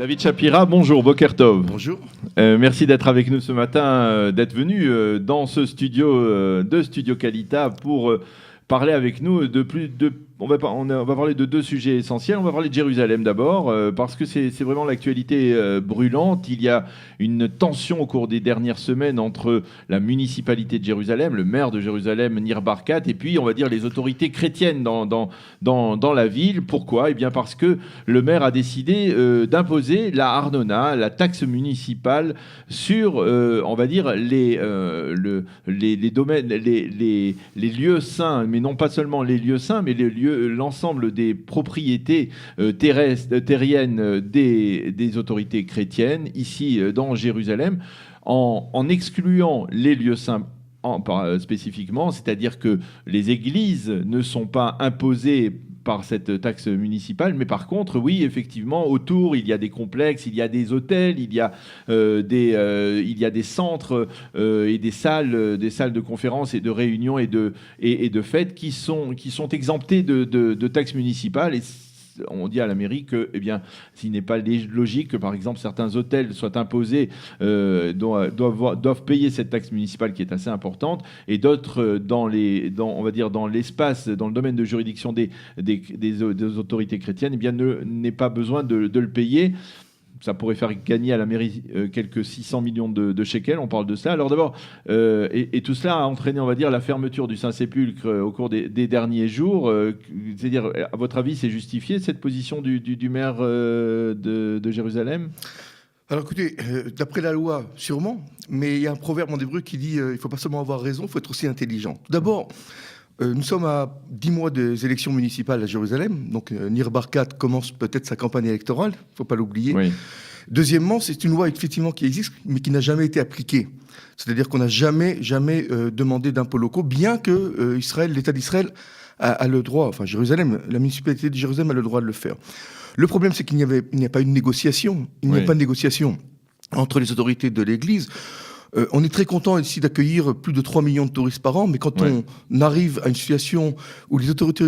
David Shapira, bonjour, Boker Tov. Bonjour. Merci d'être avec nous ce matin, d'être venu dans ce studio de Studio Kalita pour parler avec nous on va parler de deux sujets essentiels. On va parler de Jérusalem d'abord, parce que c'est vraiment l'actualité brûlante. Il y a une tension au cours des dernières semaines entre la municipalité de Jérusalem, le maire de Jérusalem, Nir Barkat, et puis, on va dire, les autorités chrétiennes dans la ville. Pourquoi ? Eh bien, parce que le maire a décidé d'imposer la Arnona, la taxe municipale, sur, on va dire, les domaines, les lieux saints, mais non pas seulement les lieux saints, mais l'ensemble des propriétés terriennes des autorités chrétiennes, ici dans Jérusalem, en excluant les lieux saints spécifiquement, c'est-à-dire que les églises ne sont pas imposées par cette taxe municipale, mais par contre, oui, effectivement, autour, il y a des complexes, il y a des hôtels, il y a des centres et des salles de conférences et de réunions et de fêtes qui sont exemptés de taxes municipales. Et on dit à la mairie que, eh bien, s'il n'est pas logique que, par exemple, certains hôtels soient imposés, doivent payer cette taxe municipale qui est assez importante, et d'autres, dans l'espace, dans le domaine de juridiction des autorités chrétiennes, eh bien, n'aient pas besoin de le payer. Ça pourrait faire gagner à la mairie quelques 600 millions de shekels, on parle de ça. Alors d'abord, et tout cela a entraîné, on va dire, la fermeture du Saint-Sépulcre au cours des derniers jours. C'est-à-dire, à votre avis, c'est justifié cette position du maire de Jérusalem ? Alors écoutez, d'après la loi, sûrement, mais il y a un proverbe en hébreu qui dit il ne faut pas seulement avoir raison, il faut être aussi intelligent. Tout d'abord, nous sommes à 10 mois des élections municipales à Jérusalem, donc Nir Barkat commence peut-être sa campagne électorale, il ne faut pas l'oublier. Oui. Deuxièmement, c'est une loi effectivement qui existe, mais qui n'a jamais été appliquée. C'est-à-dire qu'on n'a jamais demandé d'impôts locaux, bien que l'État d'Israël a le droit, enfin Jérusalem, la municipalité de Jérusalem a le droit de le faire. Le problème, c'est qu'il n'y a pas eu de négociation. Il n'y a pas de négociation entre les autorités de l'Église. On est très content ici d'accueillir plus de 3 millions de touristes par an, mais quand on arrive à une situation où les autorités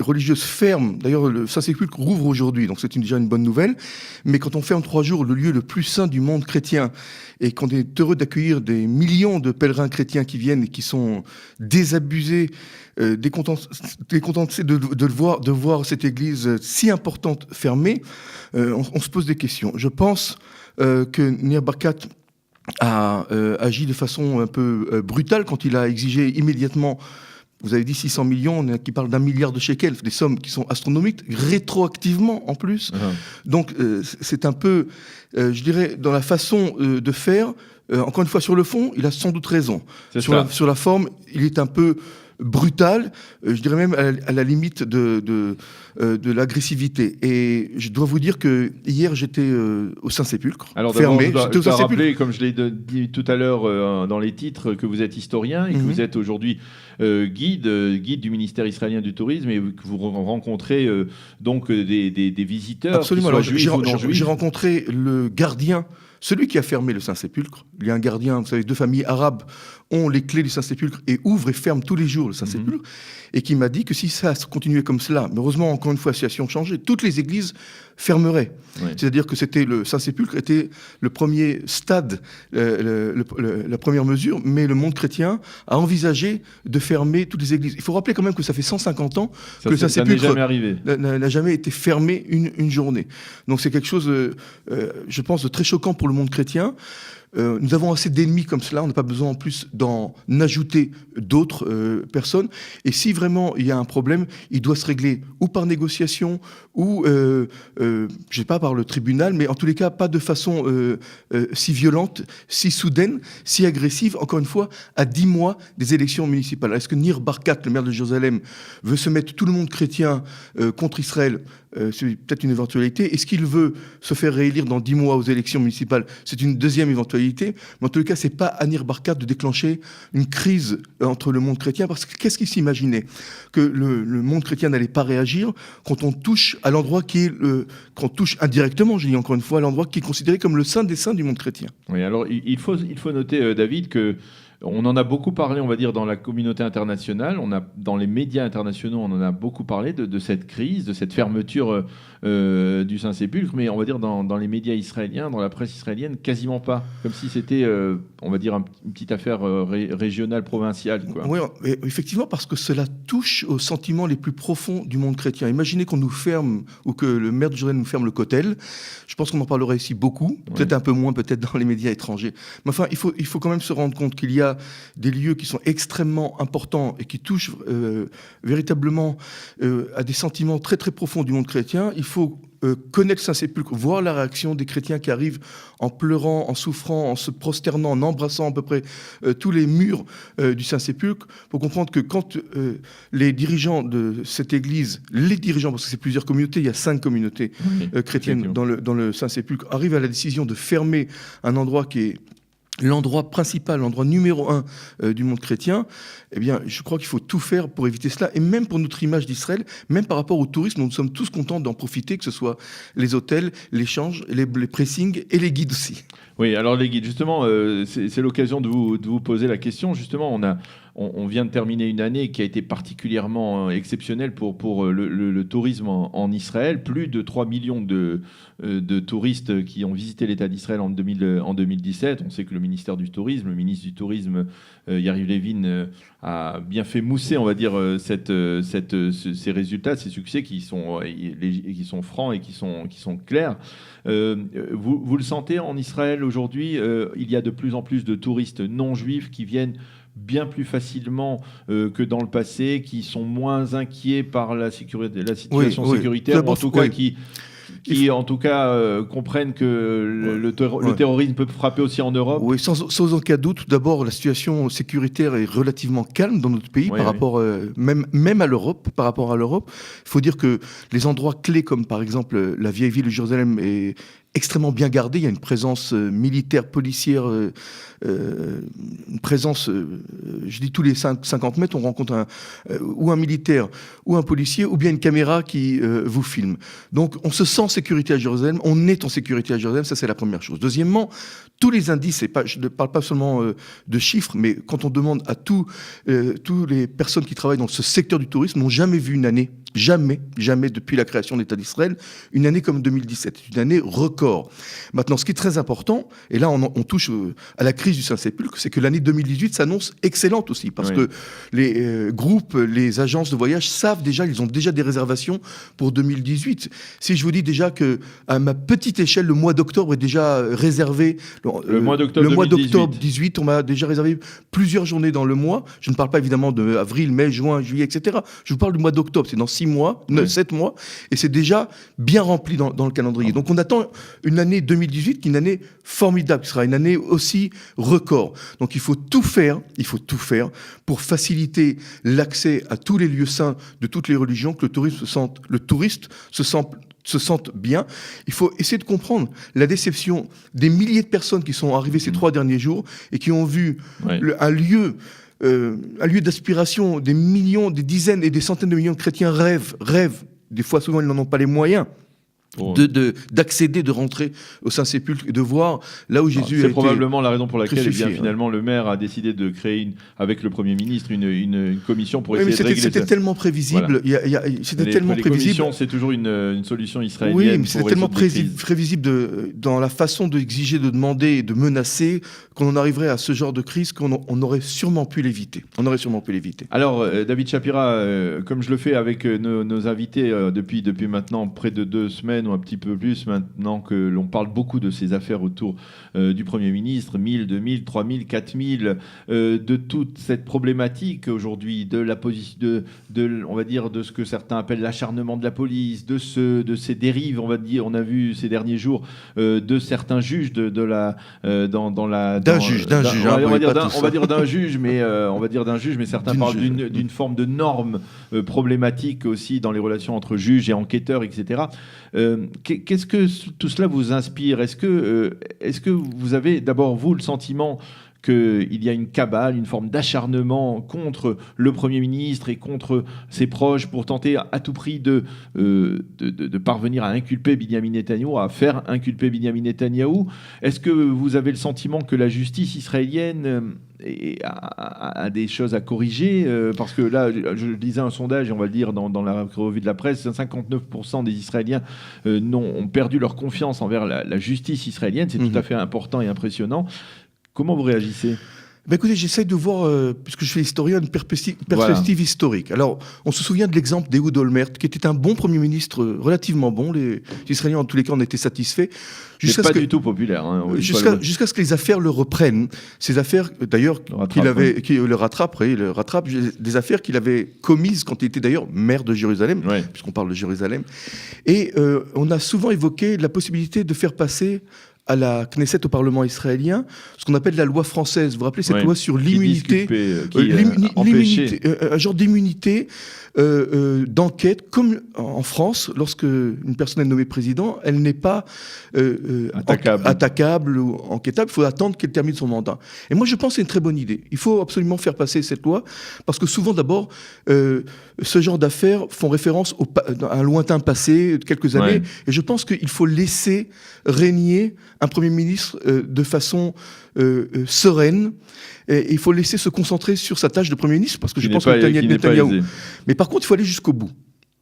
religieuses ferment, d'ailleurs le Saint-Sépulcre rouvre aujourd'hui, donc c'est déjà une bonne nouvelle, mais quand on ferme 3 jours le lieu le plus saint du monde chrétien, et qu'on est heureux d'accueillir des millions de pèlerins chrétiens qui viennent et qui sont désabusés, décontentés de voir cette église si importante fermée, on se pose des questions. Je pense que Nir Barkat a agi de façon un peu brutale quand il a exigé immédiatement, vous avez dit 600 millions, qui parle d'1 milliard de shekels, des sommes qui sont astronomiques, rétroactivement en plus. Donc c'est un peu, je dirais, dans la façon de faire, encore une fois sur le fond, il a sans doute raison. Sur la forme, il est un peu brutal, je dirais même à la limite de l'agressivité. Et je dois vous dire que hier j'étais au Saint-Sépulcre, fermé. Alors je dois rappeler, comme je l'ai dit tout à l'heure dans les titres, que vous êtes historien et que vous êtes aujourd'hui guide du ministère israélien du tourisme, et que vous rencontrez donc des visiteurs. Absolument. Qui soient juifs ou non juifs. J'ai rencontré le gardien, celui qui a fermé le Saint-Sépulcre. Il y a un gardien, vous savez, 2 familles arabes ont les clés du Saint-Sépulcre et ouvrent et ferment tous les jours le Saint-Sépulcre, et qui m'a dit que si ça continuait comme cela, mais heureusement, encore une fois, la situation changeait, toutes les églises fermeraient. C'est-à-dire que le Saint-Sépulcre était le premier stade, la première mesure, mais le monde chrétien a envisagé de fermer toutes les églises. Il faut rappeler quand même que ça fait 150 ans que le Saint-Sépulcre n'a jamais été fermé une journée. Donc c'est quelque chose, je pense, de très choquant pour le monde chrétien. Nous avons assez d'ennemis comme cela, on n'a pas besoin en plus d'en ajouter d'autres personnes. Et si vraiment il y a un problème, il doit se régler ou par négociation, ou, je sais pas, par le tribunal, mais en tous les cas, pas de façon si violente, si soudaine, si agressive, encore une fois, à 10 mois des élections municipales. Est-ce que Nir Barkat, le maire de Jérusalem, veut se mettre tout le monde chrétien contre Israël ? C'est peut-être une éventualité. Est-ce qu'il veut se faire réélire dans 10 mois aux élections municipales ? C'est une deuxième éventualité. Mais en tout cas, c'est pas à Nir Barkat de déclencher une crise entre le monde chrétien, parce que qu'est-ce qu'il s'imaginait ? Que le monde chrétien n'allait pas réagir quand on touche à l'endroit qu'on touche indirectement, je dis encore une fois, à l'endroit qui est considéré comme le saint des saints du monde chrétien. Oui, alors il faut noter, David, que On en a beaucoup parlé, on va dire, dans la communauté internationale. Dans les médias internationaux, on en a beaucoup parlé de cette crise, de cette fermeture du Saint-Sépulcre. Mais on va dire dans les médias israéliens, dans la presse israélienne, quasiment pas. Comme si c'était, on va dire, une petite affaire régionale, provinciale, quoi. Oui, effectivement, parce que cela touche aux sentiments les plus profonds du monde chrétien. Imaginez qu'on nous ferme, ou que le maire de Jérusalem nous ferme le Kotel. Je pense qu'on en parlerait ici beaucoup, peut-être un peu moins, peut-être dans les médias étrangers. Mais enfin, il faut quand même se rendre compte qu'il y a des lieux qui sont extrêmement importants et qui touchent véritablement à des sentiments très très profonds du monde chrétien. Il faut connaître le Saint-Sépulcre, voir la réaction des chrétiens qui arrivent en pleurant, en souffrant, en se prosternant, en embrassant à peu près tous les murs du Saint-Sépulcre, pour comprendre que quand les dirigeants de cette église, parce que c'est plusieurs communautés, il y a 5 communautés chrétiennes dans le Saint-Sépulcre, arrivent à la décision de fermer un endroit qui est l'endroit principal, l'endroit numéro 1 du monde chrétien, eh bien, je crois qu'il faut tout faire pour éviter cela. Et même pour notre image d'Israël, même par rapport au tourisme, nous sommes tous contents d'en profiter, que ce soit les hôtels, les changes, les pressings et les guides aussi. Oui, alors les guides, justement, c'est l'occasion de vous poser la question. Justement, on vient de terminer une année qui a été particulièrement exceptionnelle pour le tourisme en Israël. Plus de 3 millions de touristes qui ont visité l'État d'Israël en 2017. On sait que le ministère du Tourisme, le ministre du Tourisme, Yariv Levin, a bien fait mousser, on va dire, ces résultats, ces succès qui sont francs et qui sont clairs. Vous le sentez en Israël aujourd'hui, il y a de plus en plus de touristes non juifs qui viennent bien plus facilement que dans le passé, qui sont moins inquiets par la situation sécuritaire, ou en tout cas qui en tout cas comprennent que le terrorisme peut frapper aussi en Europe. Oui, sans aucun doute. Tout d'abord, la situation sécuritaire est relativement calme dans notre pays par rapport même à l'Europe. Par rapport à l'Europe, il faut dire que les endroits clés, comme par exemple la vieille ville de Jérusalem, est extrêmement bien gardée. Il y a une présence militaire, policière, une présence, je dis tous les 50 mètres, on rencontre ou un militaire, ou un policier, ou bien une caméra qui vous filme. Donc on se sent en sécurité à Jérusalem, on est en sécurité à Jérusalem, ça c'est la première chose. Deuxièmement, tous les indices, je ne parle pas seulement de chiffres, mais quand on demande à tous les personnes qui travaillent dans ce secteur du tourisme, n'ont jamais vu une année, jamais depuis la création de l'État d'Israël, une année comme 2017, une année record. Maintenant, ce qui est très important, et là on touche à la crise du Saint-Sépulcre, c'est que l'année 2018 s'annonce excellente aussi, parce que les groupes, les agences de voyage savent déjà, ils ont déjà des réservations pour 2018. Si je vous dis déjà que à ma petite échelle, le mois d'octobre est déjà réservé. Le mois d'octobre 18, on m'a déjà réservé plusieurs journées dans le mois. Je ne parle pas évidemment de avril, mai, juin, juillet, etc. Je vous parle du mois d'octobre, c'est dans 6 mois, 7 mois, et c'est déjà bien rempli dans le calendrier. Donc on attend une année 2018 qui est une année formidable, qui sera une année aussi record. Donc il faut tout faire pour faciliter l'accès à tous les lieux saints de toutes les religions, que le touriste se sentent bien. Il faut essayer de comprendre la déception des milliers de personnes qui sont arrivées ces 3 derniers jours et qui ont vu un lieu d'aspiration, des millions, des dizaines et des centaines de millions de chrétiens rêvent. Des fois, souvent, ils n'en ont pas les moyens. D'accéder, de rentrer au Saint-Sépulcre et de voir là où Jésus a été. C'est probablement la raison pour laquelle finalement le maire a décidé de créer avec le Premier ministre une commission pour essayer de régler ça. C'était tellement prévisible. Voilà. Les commissions, c'est toujours une solution israélienne. Oui, mais c'était tellement prévisible dans la façon d'exiger, de demander et de menacer qu'on en arriverait à ce genre de crise qu'on aurait sûrement pu l'éviter. Alors, David Shapira, comme je le fais avec nos invités depuis maintenant près de 2 semaines, ou un petit peu plus maintenant que l'on parle beaucoup de ces affaires autour du Premier ministre, 1000, 2000, 3000, 4000, de toute cette problématique aujourd'hui, de la position, on va dire, de ce que certains appellent l'acharnement de la police, de ces dérives, on va dire, on a vu ces derniers jours, de certains juges d'un juge, mais certains parlent d'une forme de norme problématique aussi dans les relations entre juges et enquêteurs, etc. Qu'est-ce que tout cela vous inspire ? Est-ce que vous avez d'abord, vous, le sentiment qu'il y a une cabale, une forme d'acharnement contre le Premier ministre et contre ses proches pour tenter à tout prix de parvenir à inculper Binyamin Netanyahou, à faire inculper Binyamin Netanyahou. Est-ce que vous avez le sentiment que la justice israélienne a des choses à corriger, parce que là, je lisais un sondage, et on va le dire dans la revue de la presse, 59% des Israéliens ont perdu leur confiance envers la justice israélienne. C'est tout à fait important et impressionnant. Comment vous réagissez ? Ben écoutez, j'essaie de voir, puisque je suis historien, une perspective historique. Alors, on se souvient de l'exemple d'Ehud Olmert, qui était un bon Premier ministre, relativement bon. Les Israéliens, en tous les cas, en étaient satisfaits. C'est pas du tout populaire. Hein, jusqu'à ce que les affaires le reprennent. Ces affaires, d'ailleurs, qui le rattrapent, des affaires qu'il avait commises quand il était d'ailleurs maire de Jérusalem, puisqu'on parle de Jérusalem. Et on a souvent évoqué la possibilité de faire passer à la Knesset, au Parlement israélien, ce qu'on appelle la loi française. Vous vous rappelez cette loi sur l'immunité, un genre d'immunité d'enquête, comme en France, lorsque une personne est nommée président, elle n'est pas attaquable ou enquêtable, il faut attendre qu'elle termine son mandat. Et moi, je pense que c'est une très bonne idée. Il faut absolument faire passer cette loi, parce que souvent, d'abord, ce genre d'affaires font référence à un lointain passé, de quelques années, et je pense qu'il faut laisser régner un Premier ministre de façon sereine. Et il faut laisser se concentrer sur sa tâche de Premier ministre, parce que je pense que Netanyahou. Mais par contre, il faut aller jusqu'au bout.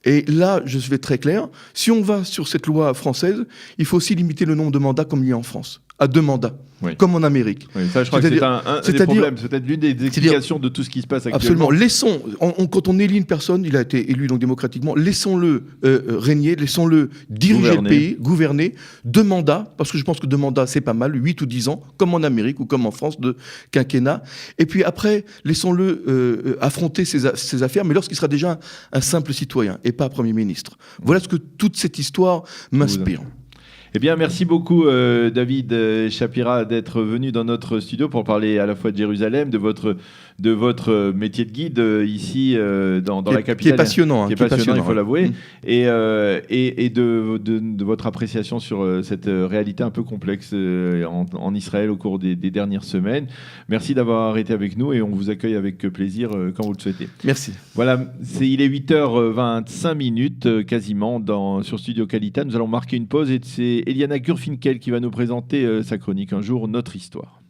Et là, je vais être très clair, si on va sur cette loi française, il faut aussi limiter le nombre de mandats comme il y a en France, à 2 mandats, comme en Amérique. Oui, ça, je crois que c'est un des problèmes, c'est peut-être l'une des explications de tout ce qui se passe actuellement. Absolument. Quand on élit une personne, il a été élu donc démocratiquement, laissons-le régner, laissons-le diriger le pays, gouverner, 2 mandats, parce que je pense que 2 mandats, c'est pas mal, 8 ou 10 ans, comme en Amérique ou comme en France, de quinquennat. Et puis après, laissons-le affronter ses affaires, mais lorsqu'il sera déjà un simple citoyen et pas Premier ministre. Voilà ce que toute cette histoire m'inspire. Eh bien, merci beaucoup, David Shapira, d'être venu dans notre studio pour parler à la fois de Jérusalem, de votre métier de guide ici dans la capitale. Qui est passionnant. Il faut l'avouer. Et de votre appréciation sur cette réalité un peu complexe en Israël au cours des dernières semaines. Merci d'avoir été avec nous et on vous accueille avec plaisir quand vous le souhaitez. Merci. Voilà, il est 8h25 quasiment sur Studio Kalita. Nous allons marquer une pause et c'est Eliana Gurfinkel qui va nous présenter sa chronique Un jour, notre histoire.